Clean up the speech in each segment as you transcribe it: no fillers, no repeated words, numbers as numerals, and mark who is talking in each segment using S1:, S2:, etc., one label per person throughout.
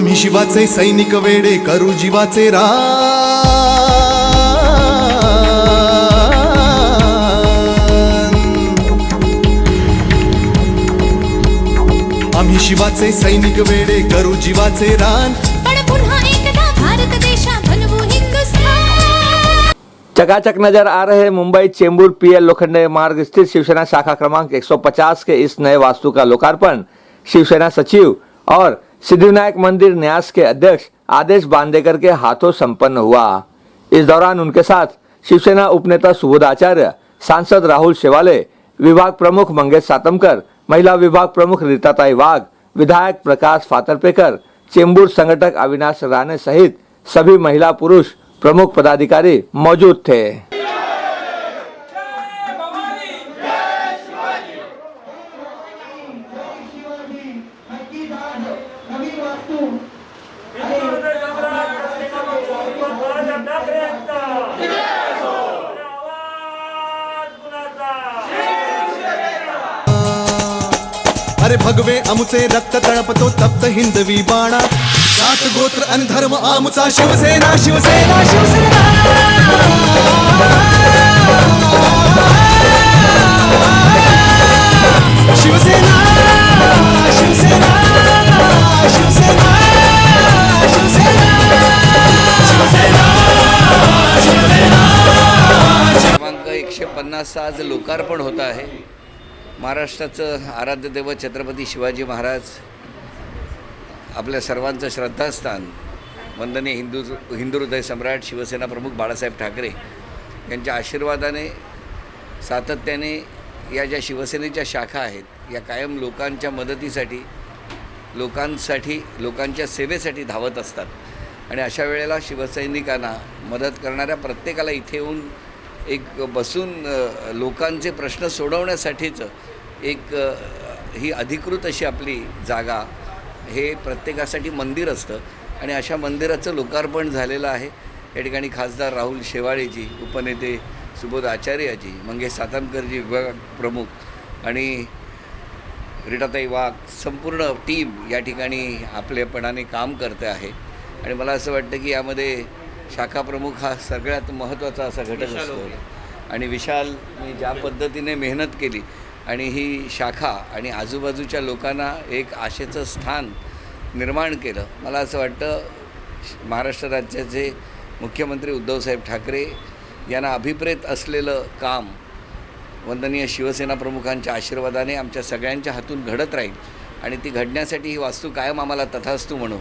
S1: आम्ही शिवाचे सैनिक वेडे करू जीवाचे रान। आम्ही शिवाचे सैनिक वेडे करू जीवाचे रान।
S2: पण पुन्हा एकदा भारत देशा बनवू हिंदुस्तान।
S3: चकाचक नजर आ रहे मुंबई चेंबूर पीएल लोखंडे मार्ग स्थित शिवसेना शाखा क्रमांक 150 के इस नए वास्तु का लोकार्पण शिवसेना सचिव और सिद्धिविनायक मंदिर न्यास के अध्यक्ष आदेश बांदेकर के हाथों संपन्न हुआ। इस दौरान उनके साथ शिवसेना उपनेता सुबोध आचार्य, सांसद राहुल शेवाले, विभाग प्रमुख मंगेश सातमकर, महिला विभाग प्रमुख रीताताई वाघ, विधायक प्रकाश फातर्पेकर, चेंबूर संगठक अविनाश राणे सहित सभी महिला पुरुष प्रमुख पदाधिकारी मौजूद थे।
S1: अरे भगवे आमुचे रक्त तळपतो तप्त हिंदवी बाणा। जात गोत्र आणि धर्म आमुचा शिवसेना शिवसेना शिवसेना। शिवसेना शिवसेना शिवसेना शिवसेना शिवसेना।
S4: क्रमांक 150 आज लोकार्पण होत आहे। महाराष्ट्राचं आराध्य दैवत छत्रपती शिवाजी महाराज, आपल्या सर्वांचं श्रद्धास्थान, वंदनीय हिंदू हृदय सम्राट शिवसेना प्रमुख बाळासाहेब ठाकरे यांच्या आशीर्वादाने सातत्याने या ज्या शिवसेनेच्या शाखा आहेत या कायम लोकांच्या मदतीसाठी, लोकांच्या सेवेसाठी धावत असतात। आणि अशा वेळेला शिवसैनिकांना मदत करणाऱ्या प्रत्येकाला इथे येऊन एक बसून लोकांचे प्रश्न सोडवण्यासाठीच एक ही अधिकृत अशी आपली जागा, हे प्रत्येकासाठी मंदिर असतं आणि अशा मंदिराचं लोकार्पण झालेलं आहे। या ठिकाणी खासदार राहुल शेवाळेजी, उपनेते सुबोध आचार्यजी, मंगेश सातमकरजी विभाग प्रमुख आणि रीताताई वाघ, संपूर्ण टीम या ठिकाणी आपलेपणाने काम करते आहे। आणि मला असं वाटतं की यामध्ये शाखा प्रमुख हा सगळ्यात महत्त्वाचा असा घटक असतो आणि विशालने ज्या पद्धतीने मेहनत केली आणि ही शाखा आणि आजूबाजूच्या लोकांना एक आशेचं स्थान निर्माण केलं। मला असं वाटतं महाराष्ट्र राज्याचे मुख्यमंत्री उद्धवसाहेब ठाकरे यांना अभिप्रेत असलेलं काम वंदनीय शिवसेना प्रमुखांच्या आशीर्वादाने आमच्या सगळ्यांच्या हातून घडत राहील आणि ती घडण्यासाठी ही वास्तू कायम आम्हाला तथास्तु म्हणू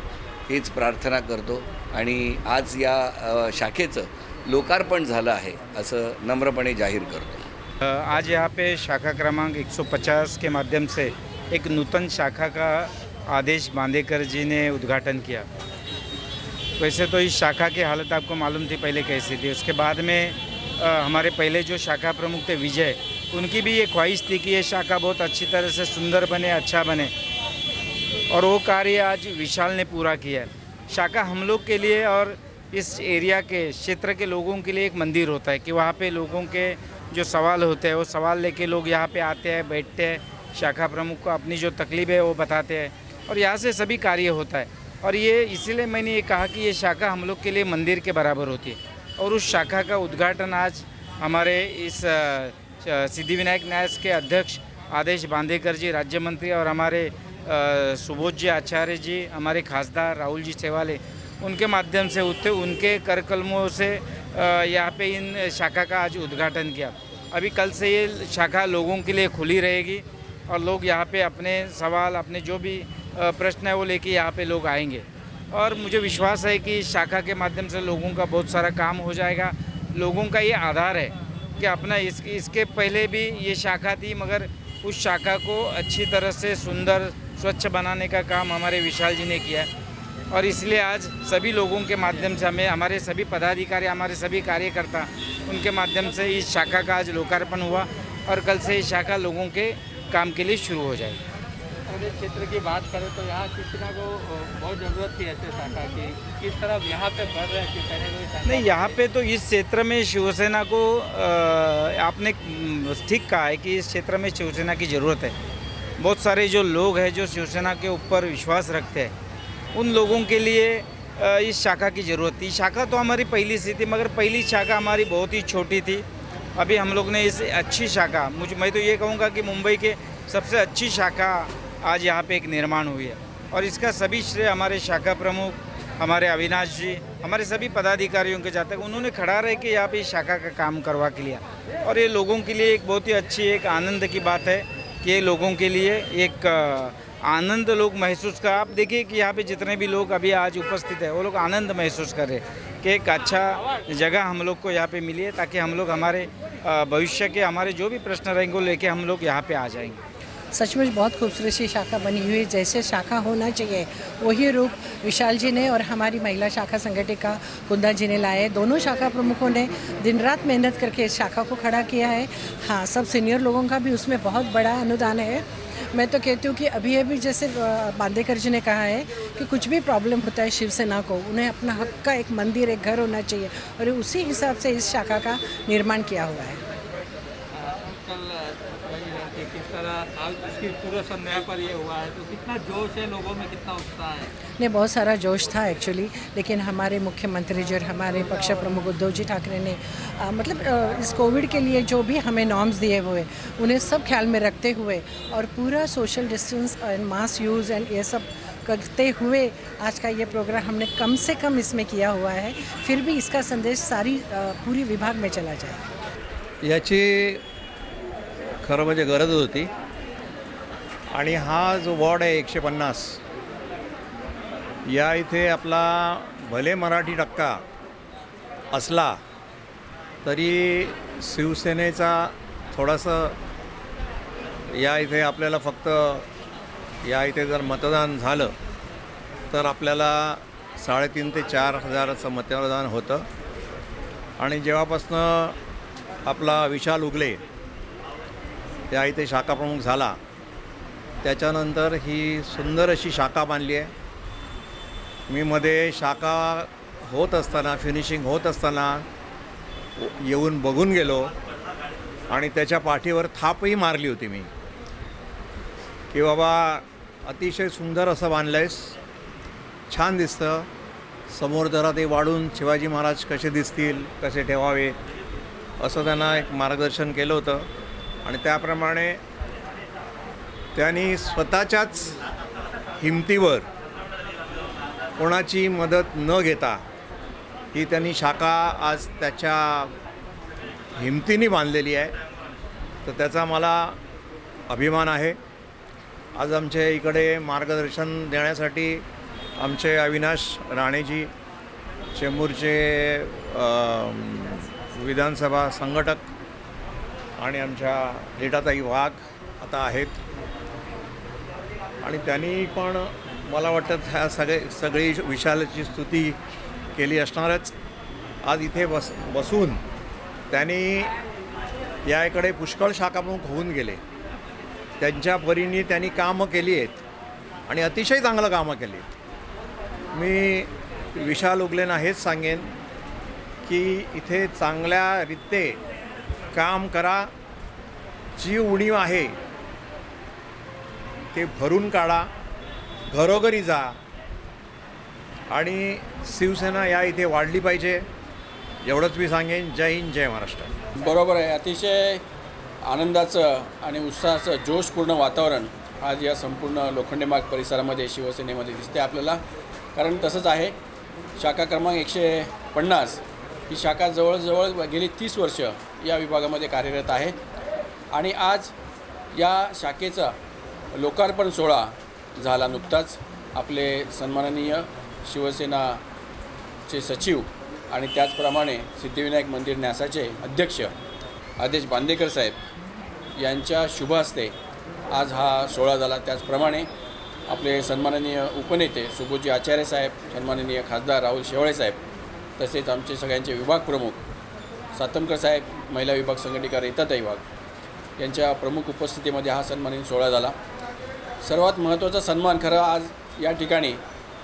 S4: हीच प्रार्थना करतो। आणि आज या शाखेचं लोकार्पण झालं आहे असं नम्रपणे जाहीर करतो।
S5: आज यहाँ पे शाखा क्रमांक 150 के माध्यम से एक नूतन शाखा का आदेश बांदेकर जी ने उद्घाटन किया। वैसे तो इस शाखा की हालत आपको मालूम थी पहले कैसी थी। उसके बाद में हमारे पहले जो शाखा प्रमुख थे विजय, उनकी भी ये ख्वाहिश थी कि ये शाखा बहुत अच्छी तरह से सुंदर बने, अच्छा बने, और वो कार्य आज विशाल ने पूरा किया। शाखा हम लोग के लिए और इस एरिया के क्षेत्र के लोगों के लिए एक मंदिर होता है कि वहाँ पे लोगों के जो सवाल होते हैं वो सवाल लेके लोग यहाँ पे आते हैं, बैठते हैं, शाखा प्रमुख को अपनी जो तकलीफ है वो बताते हैं और यहाँ से सभी कार्य होता है। और ये इसीलिए मैंने ये कहा कि ये शाखा हम लोग के लिए मंदिर के बराबर होती है। और उस शाखा का उद्घाटन आज हमारे इस सिद्धिविनायक न्यास के अध्यक्ष आदेश बांदेकर जी, राज्य मंत्री, और हमारे सुबोध जी आचार्य जी, हमारे खासदार राहुल जी शेवाले, उनके माध्यम से उनके करकलमों से यहाँ पे इन शाखा का आज उद्घाटन किया। अभी कल से ये शाखा लोगों के लिए खुली रहेगी और लोग यहाँ पे अपने सवाल, अपने जो भी प्रश्न है वो लेके यहाँ पे लोग आएंगे। और मुझे विश्वास है कि इस शाखा के माध्यम से लोगों का बहुत सारा काम हो जाएगा। लोगों का ये आधार है कि अपना इसके पहले भी ये शाखा थी, मगर उस शाखा को अच्छी तरह से सुंदर स्वच्छ बनाने का काम हमारे विशाल जी ने किया है। और इसलिए आज सभी लोगों के माध्यम से हमें, हमारे सभी पदाधिकारी, हमारे सभी कार्यकर्ता, उनके माध्यम से इस शाखा का आज लोकार्पण हुआ और कल से इस शाखा लोगों के काम के लिए शुरू हो जाएगी।
S6: अगर क्षेत्र की बात करें तो यहाँ शिवसेना को बहुत ज़रूरत थी ऐसे शाखा की, किस तरह यहाँ पे बढ़ रहा है शिवसेना?
S5: नहीं, यहाँ पे तो इस क्षेत्र में शिवसेना को आपने ठीक कहा है कि इस क्षेत्र में शिवसेना की ज़रूरत है। बहुत सारे जो लोग हैं जो शिवसेना के ऊपर विश्वास रखते हैं उन लोगों के लिए इस शाखा की ज़रूरत थी। शाखा तो हमारी पहली सी थी, मगर पहली शाखा हमारी बहुत ही छोटी थी। अभी हम लोग ने इस अच्छी शाखा, मैं तो ये कहूँगा कि मुंबई के सबसे अच्छी शाखा आज यहाँ पे एक निर्माण हुई है, और इसका सभी श्रेय हमारे शाखा प्रमुख, हमारे अविनाश जी, हमारे सभी पदाधिकारियों के जाते हैं। उन्होंने खड़ा रह के यहाँ पे इस शाखा का काम करवा के लिया, और ये लोगों के लिए एक बहुत ही अच्छी, एक आनंद की बात है कि ये लोगों के लिए एक आनंद लोग महसूस कर। आप देखिए कि यहाँ पे जितने भी लोग अभी आज उपस्थित है, वो लोग आनंद महसूस कर रहे हैं कि एक अच्छा जगह हम लोग को यहाँ पे मिली है, ताकि हम लोग हमारे भविष्य के हमारे जो भी प्रश्न रहेंगे वो लेके हम लोग यहाँ पे आ जाएंगे।
S7: सचमुच बहुत खूबसूरत सी शाखा बनी हुई है, जैसे शाखा होना चाहिए वही रूप विशाल जी ने और हमारी महिला शाखा संगठिका कुंदा जी ने लाए। दोनों शाखा प्रमुखों ने दिन रात मेहनत करके इस शाखा को खड़ा किया है। हाँ, सब सीनियर लोगों का भी उसमें बहुत बड़ा अनुदान है। मैं तो कहती हूँ कि अभी जैसे बांदेकर जी ने कहा है कि कुछ भी प्रॉब्लम होता है शिवसेना को, उन्हें अपना हक का एक मंदिर, एक घर होना चाहिए, और उसी हिसाब से इस शाखा का निर्माण किया हुआ है।
S6: कल वही है कि किस तरह आज इसकी पूरा संध्या पर ये हुआ है, तो कितना जोश है लोगों में, कितना उत्साह है?
S7: नहीं, बहुत सारा जोश था एक्चुअली, लेकिन हमारे मुख्यमंत्री जी और हमारे पक्ष प्रमुख उद्धव जी ठाकरे ने इस कोविड के लिए जो भी हमें नॉर्म्स दिए हुए, उन्हें सब ख्याल में रखते हुए और पूरा social distance and mass use end ये सब करते हुए आज का ये प्रोग्राम हमने कम से कम इसमें किया हुआ है। फिर भी इसका संदेश पूरी विभाग में चला जाए।
S8: याची खरं म्हणजे गरज होती, आणि हा जो वॉर्ड आहे 150, या इथे आपला भले मराठी टक्का असला तरी शिवसेनेचा थोडंसं या इथे आपल्याला फक्त या इथे जर मतदान झालं तर आपल्याला 3,500 ते 4,000चं मतदान होतं। आणि जेव्हापासनं आपला विशाल उगले त्या इथे शाखा प्रमुख झाला, त्याच्यानंतर ही सुंदर अशी शाखा बांधली आहे। मी मध्ये शाखा होत असताना, फिनिशिंग होत असताना येऊन बघून गेलो, आणि त्याच्या पाठीवर थापही मारली होती मी की बाबा अतिशय सुंदर असं बांधलं आहेस, छान दिसतं, समोर जरा ते वाढून शिवाजी महाराज कसे दिसतील, कसे ठेवावे, असं त्यांना एक मार्गदर्शन केलं होतं। आणि त्याप्रमाणे त्यांनी स्वतःच्याच हिमतीवर कोणाची मदत न घेता ही त्यांनी शाखा आज त्याच्या हिमतीने बांधलेली आहे, तर त्याचा मला अभिमान आहे। आज आमच्या इकडे मार्गदर्शन देण्यासाठी आमचे अविनाश राणेजी, चेंबूरचे विधानसभा संघटक, आणि आमच्या लीटाताई वाघ आता आहेत, आणि त्यांनी पण मला वाटतं ह्या सगळी विशालची स्तुती केली असणारच। आज इथे बसून त्यांनी या इकडे पुष्कळ शाखाप्रमुख होऊन गेले, त्यांच्या परीने त्यांनी कामं केली आहेत आणि अतिशय चांगलं कामं केली आहेत। मी विशाल उगलेंना हेच सांगेन की इथे चांगल्या रीते काम करा, जी उणीव आहे ते भरून काढा, घरोघरी जा, आणि शिवसेना या इथे वाढली पाहिजे, एवढंच मी सांगेन। जय हिंद, जय महाराष्ट्र।
S9: बरोबर आहे, अतिशय आनंदाचं आणि उत्साहाचं जोशपूर्ण वातावरण आज या संपूर्ण लोखंडे मार्ग परिसरामध्ये शिवसेनेमध्ये दिसते आपल्याला। कारण तसंच आहे, शाखा क्रमांक 150 ही शाखा जवळजवळ गेली 30 वर्ष या विभागामध्ये कार्यरत आहे, आणि आज या शाखेचा लोकार्पण सोहळा झाला नुकताच। आपले सन्माननीय शिवसेनाचे सचिव आणि त्याचप्रमाणे सिद्धिविनायक मंदिर न्यासाचे अध्यक्ष आदेश बांदेकर साहेब यांच्या शुभ हस्ते आज हा सोहळा झाला। त्याचप्रमाणे आपले सन्माननीय उपनेते सुबोधजी आचार्य साहेब, सन्माननीय खासदार राहुल शेवाळे साहेब, तसेच आमचे सगळ्यांचे विभाग प्रमुख सातमकर साहेब, महिला विभाग संघटिका रीताताई वाघ यांच्या प्रमुख उपस्थितीमध्ये हा सन्मानित सोहळा झाला। सर्वात महत्त्वाचा सन्मान खरं आज या ठिकाणी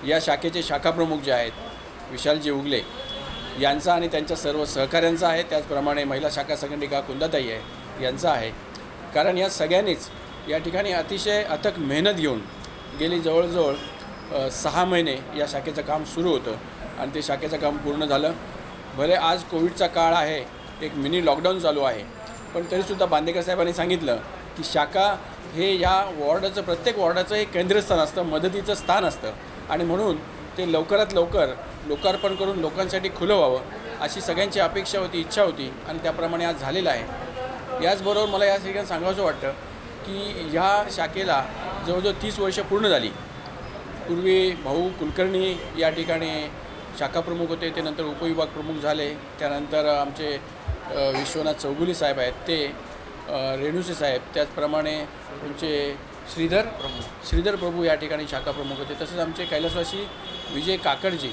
S9: या शाखेचे शाखाप्रमुख जे आहेत विशालजी उगले यांचा आणि त्यांच्या सर्व सहकाऱ्यांचा आहे, त्याचप्रमाणे महिला शाखा संघटिका कुंदाताई आहे यांचा आहे। कारण या सगळ्यांनीच या ठिकाणी अतिशय अथक मेहनत घेऊन गेली जवळजवळ 6 महिने या शाखेचं काम सुरू होतं आणि ते शाखेचं काम पूर्ण झालं. भले आज कोविडचा काळ आहे, एक मिनी लॉकडाऊन चालू आहे, पण तरीसुद्धा बांदेकर साहेबांनी सांगितलं की शाखा हे या वॉर्डाचं, प्रत्येक वॉर्डाचं एक केंद्रस्थान असतं, मदतीचं स्थान असतं आणि म्हणून ते लवकरात लवकर लोकार्पण करून लोकांसाठी खुलं व्हावं अशी सगळ्यांची अपेक्षा होती, इच्छा होती आणि त्याप्रमाणे आज झालेलं आहे. याचबरोबर मला या ठिकाणी सांगावंसं वाटतं की ह्या शाखेला जवळजवळ 30 वर्ष पूर्ण झाली. पूर्वी भाऊ कुलकर्णी या ठिकाणी शाखा प्रमुख होते, ते नंतर उपविभाग प्रमुख झाले. त्यानंतर आमचे विश्वनाथ चौगुले साहेब आहेत, ते रेणुसे साहेब, त्याचप्रमाणे तुमचे श्रीधर प्रभू या ठिकाणी शाखा प्रमुख होते. तसंच आमचे कैलासवासी विजय काकडजी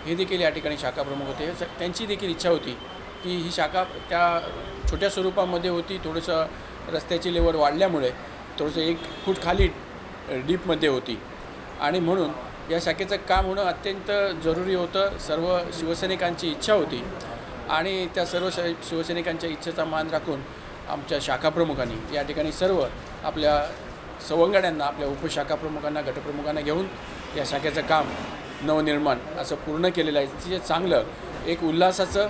S9: हे देखील या ठिकाणी शाखा प्रमुख होते. त्यांची देखील इच्छा होती की ही शाखा त्या छोट्या स्वरूपामध्ये होती, थोडंसं रस्त्याची लेवल वाढल्यामुळे थोडंसं 1 फूट खाली डीपमध्ये होती आणि म्हणून या शाखेचं काम होणं अत्यंत जरुरी होतं. सर्व शिवसैनिकांची इच्छा होती आणि त्या सर्व शिवसैनिकांच्या इच्छेचा मान राखून आमच्या शाखाप्रमुखांनी या ठिकाणी सर्व आपल्या सवंगड्यांना, आपल्या उपशाखाप्रमुखांना, गटप्रमुखांना घेऊन या शाखेचं काम नवनिर्माण असं पूर्ण केलेलं आहे. तिचे चांगलं एक उल्हासाचं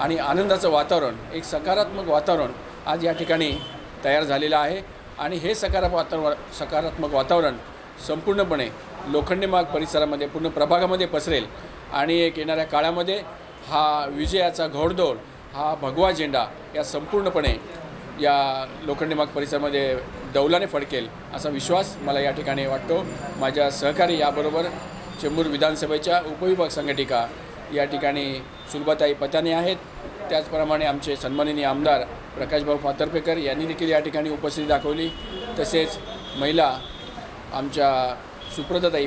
S9: आणि आनंदाचं वातावरण, एक सकारात्मक वातावरण आज या ठिकाणी तयार झालेलं आहे आणि हे सकारात्मक वातावरण संपूर्णपणे लोखंडे मार्ग परिसरामध्ये, पूर्ण प्रभागामध्ये पसरेल आणि एक येणाऱ्या काळामध्ये हा विजयाचा घोडदौड, हा भगवा झेंडा या संपूर्णपणे या लोखंडे मार्ग परिसरामध्ये डौलाने फडकेल असा विश्वास मला या ठिकाणी वाटतो. माझ्या सहकारी याबरोबर चेंबूर विधानसभेच्या उपविभाग संघटिका या ठिकाणी सुलभाताई पताने आहेत. त्याचप्रमाणे आमचे सन्माननीय आमदार प्रकाशभाऊ फातर्पेकर यांनी देखील या ठिकाणी उपस्थिती दाखवली. तसेच महिला आमच्या सुप्रताताई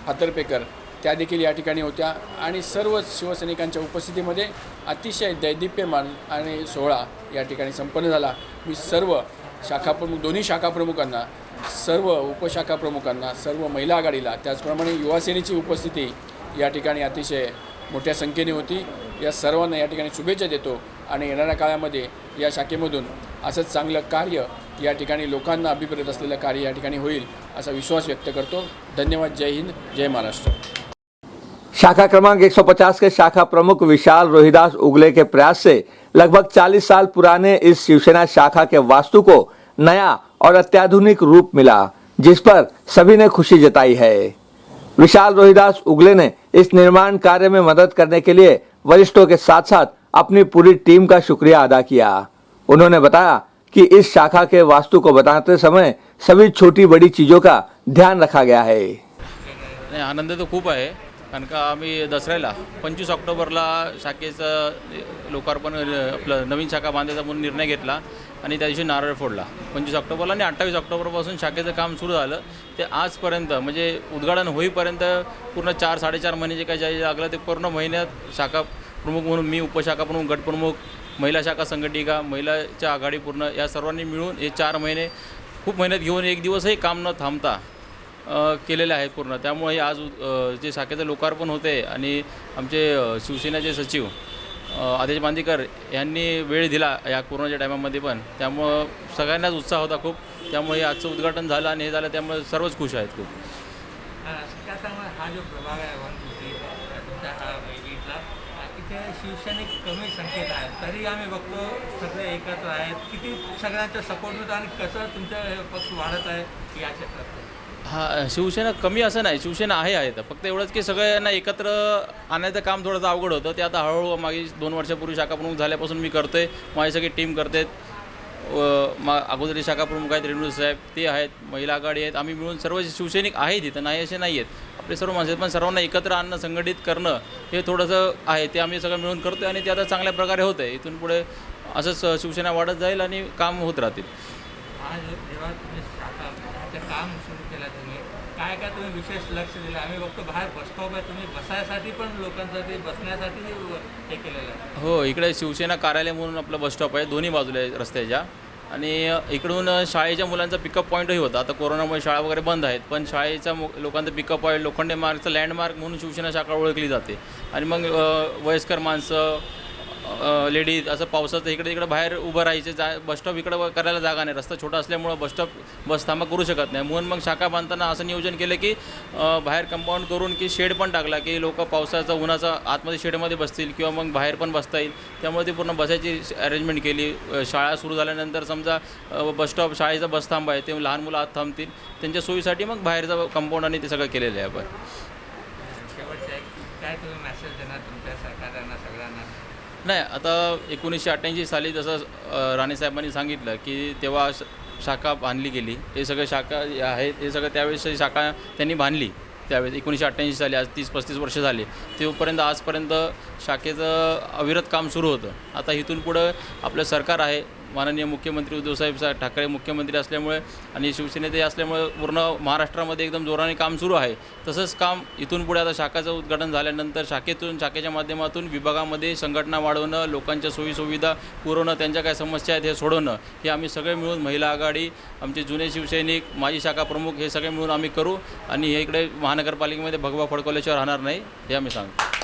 S9: फातर्पेकर त्या देखील या ठिकाणी होत्या आणि सर्व शिवसैनिकांच्या उपस्थितीमध्ये अतिशय दैदिप्यमान आणि सोहळा या ठिकाणी संपन्न झाला. मी सर्व शाखाप्रमुख, दोन्ही शाखाप्रमुखांना, सर्व उपशाखाप्रमुखांना, सर्व महिला आघाडीला, त्याचप्रमाणे युवासेनेची उपस्थिती या ठिकाणी अतिशय मोठ्या संख्येने होती. या सर्वांना या ठिकाणी शुभेच्छा देतो आणि येणाऱ्या काळामध्ये या शाखेमधून असंच चांगलं कार्य, या ठिकाणी लोकांना अभिप्रेत असलेलं कार्य या ठिकाणी होईल असा विश्वास व्यक्त करतो. धन्यवाद. जय हिंद, जय महाराष्ट्र.
S3: शाखा क्रमांक 150 के शाखा प्रमुख विशाल रोहिदास उगले के प्रयास से लगभग 40 साल पुराने इस शिवसेना शाखा के वास्तु को नया और अत्याधुनिक रूप मिला, जिस पर सभी ने खुशी जताई है. विशाल रोहिदास उगले ने इस निर्माण कार्य में मदद करने के लिए वरिष्ठों के साथ साथ अपनी पूरी टीम का शुक्रिया अदा किया. उन्होंने बताया कि इस शाखा के वास्तु को बनाते समय सभी छोटी बड़ी चीजों का ध्यान रखा गया है.
S10: आनंद तो खूप आहे, कारण का आम्ही दसऱ्याला 25 ऑक्टोबरला शाखेचं लोकार्पण, आपलं नवीन शाखा बांधायचा म्हणून निर्णय घेतला आणि त्या दिवशी नारळ फोडला 25 ऑक्टोबरला आणि 28 ऑक्टोबरपासून शाखेचं काम सुरू झालं. ते आजपर्यंत म्हणजे उद्घाटन होईपर्यंत पूर्ण 4-4.5 महिने जे काही जे लागलं ते पूर्ण महिन्यात शाखा प्रमुख म्हणून मी, उपशाखा प्रमुख, गटप्रमुख, महिला शाखा संघटिका, महिलाच्या आघाडी पूर्ण या सर्वांनी मिळून हे 4 महिने खूप मेहनत घेऊन एक दिवसही काम न थांबता केलेले आहे पूर्ण. त्यामुळे आज जे शाखेचं लोकार्पण होते आणि आमचे शिवसेनेचे सचिव आदेश बांदेकर यांनी वेळ दिला या कोरोनाच्या टायमामध्ये पण, त्यामुळं सगळ्यांनाच उत्साह होता खूप. त्यामुळे आजचं उद्घाटन झालं आणि हे झालं, त्यामुळे सर्वच खुश आहेत खूप.
S6: हा जो प्रभाग आहे तुमच्या हा इथला, इथे शिवसैनिक कमी संख्येत आहेत, तरी आम्ही बघतो सगळे एकत्र आहेत. किती सगळ्यांचा सपोर्ट होतो आणि कसं तुमचा पक्ष वाढत आहे या क्षेत्रात?
S10: शिवसेना कमी असं नाही, शिवसेना आहे. फक्त एवढंच की सगळ्यांना एकत्र आणायचं काम थोडंसं अवघड होतं. ते आता हळूहळू मागे 2 वर्षापूर्वी शाखा प्रमुख झाल्यापासून मी करतो आहे. माझी सगळी टीम करते. अगोदरी शाखा प्रमुख आहेत रेणू साहेब, ते आहेत, महिला आघाडी आहेत. आम्ही मिळून सर्व शिवसैनिक आहेत इथं, नाही असे नाही आहेत. आपले सर्व माणसं आहेत, पण सर्वांना एकत्र आणणं, संघटित करणं हे थोडंसं आहे. ते आम्ही सगळं मिळून करतो आहे आणि ते आता चांगल्या प्रकारे होतं आहे. इथून पुढे असंच शिवसेना वाढत जाईल आणि काम होत राहतील.
S6: जेव्हा तुम्ही शाखाचं काम सुरू केलं, तुम्ही काय काय तुम्ही विशेष लक्ष दिलं? आम्ही बघतो बाहेर बस स्टॉप आहे, तुम्ही बसायसाठी पण लोकांसाठी बसण्यासाठी हे केलेलं आहे.
S10: हो, इकडे शिवसेना कार्यालय म्हणून आपलं बस स्टॉप आहे, दोन्ही बाजूला आहे रस्त्याच्या. आणि इकडून शाळेच्या मुलांचा पिकअप पॉईंटही होता. आता कोरोनामुळे शाळा वगैरे बंद आहेत, पण शाळेचा लोकांचा पिकअप पॉईंट लोखंडे मार्गचं लँडमार्क म्हणून शिवसेना शाखा ओळखली जाते. आणि मग वयस्कर माणसं, लेडीज असं पावसाचं इकडे तिकडे बाहेर उभं राहायचे बसस्टॉप इकडं करायला जागा नाही, रस्ता छोटा असल्यामुळं बसस्टॉप बस थांबा करू शकत नाही. म्हणून मग शाखा बांधताना असं नियोजन केलं की बाहेर कंपाऊंड करून की शेड पण टाकला की लोक पावसाचा उन्हाचा आतमध्ये शेडमध्ये बसतील किंवा मग बाहेर पण बसता येईल. त्यामुळे ती पूर्ण बसायची अरेंजमेंट केली. शाळा सुरू झाल्यानंतर समजा बसस्टॉप शाळेचा बस थांबा आहे ते लहान मुलं आत थांबतील, त्यांच्या सोयीसाठी मग बाहेरचं कंपाऊंड आणि ते सगळं केलेलं आहे आपण.
S6: शेवटचं एक काय तुम्ही मेसेज देणार तुमच्या सरकारांना सगळ्यांना?
S10: नाही, आता 1988 साली जसं राणेसाहेबांनी सांगितलं की तेव्हा शाखा बांधली गेली. हे सगळं शाखा आहेत हे सगळं त्यावेळेस शाखा त्यांनी बांधली त्यावेळेस 1988 साली. आज 30-35 वर्ष झाली. तेव्हापर्यंत आजपर्यंत शाखेचं अविरत काम सुरू होतं. आता इथून पुढं आपलं सरकार आहे, माननीय मुख्यमंत्री उद्धवसाहेब ठाकरे मुख्यमंत्री असल्यामुळे आणि शिवसेनेते असल्यामुळे पूर्ण महाराष्ट्रामध्ये एकदम जोराने काम सुरू आहे. तसंच काम इथून पुढे आता शाखाचं उद्घाटन झाल्यानंतर शाखेच्या माध्यमातून विभागामध्ये संघटना वाढवणं, लोकांच्या सोयीसुविधा पुरवणं, त्यांच्या काय समस्या आहेत हे सोडवणं, हे आम्ही सगळे मिळून महिला आघाडी, आमचे जुने शिवसैनिक, माजी शाखा प्रमुख हे सगळे मिळून आम्ही करू आणि हे इकडे महानगरपालिकेमध्ये भगवा फडकवल्याशिवाय राहणार नाही हे आम्ही सांगतो.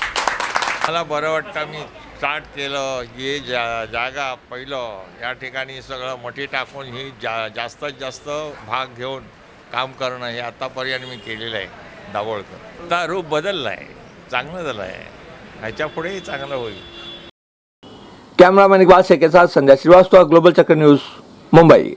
S11: मला बरं वाटतं मी स्टार्ट केलं हे जागा पहिलं या ठिकाणी सगळं मठी टाकून ही जास्तीत जास्त भाग घेऊन काम करणं हे आतापर्यंत मी केलेलं आहे. दाभोळकर आता रूप बदललं आहे, चांगलं झालं आहे, ह्याच्या पुढेही चांगलं होईल.
S3: कैमरामैन इकबाल शेख के साथ संजय श्रीवास्तव, ग्लोबल चक्र न्यूज़, मुंबई.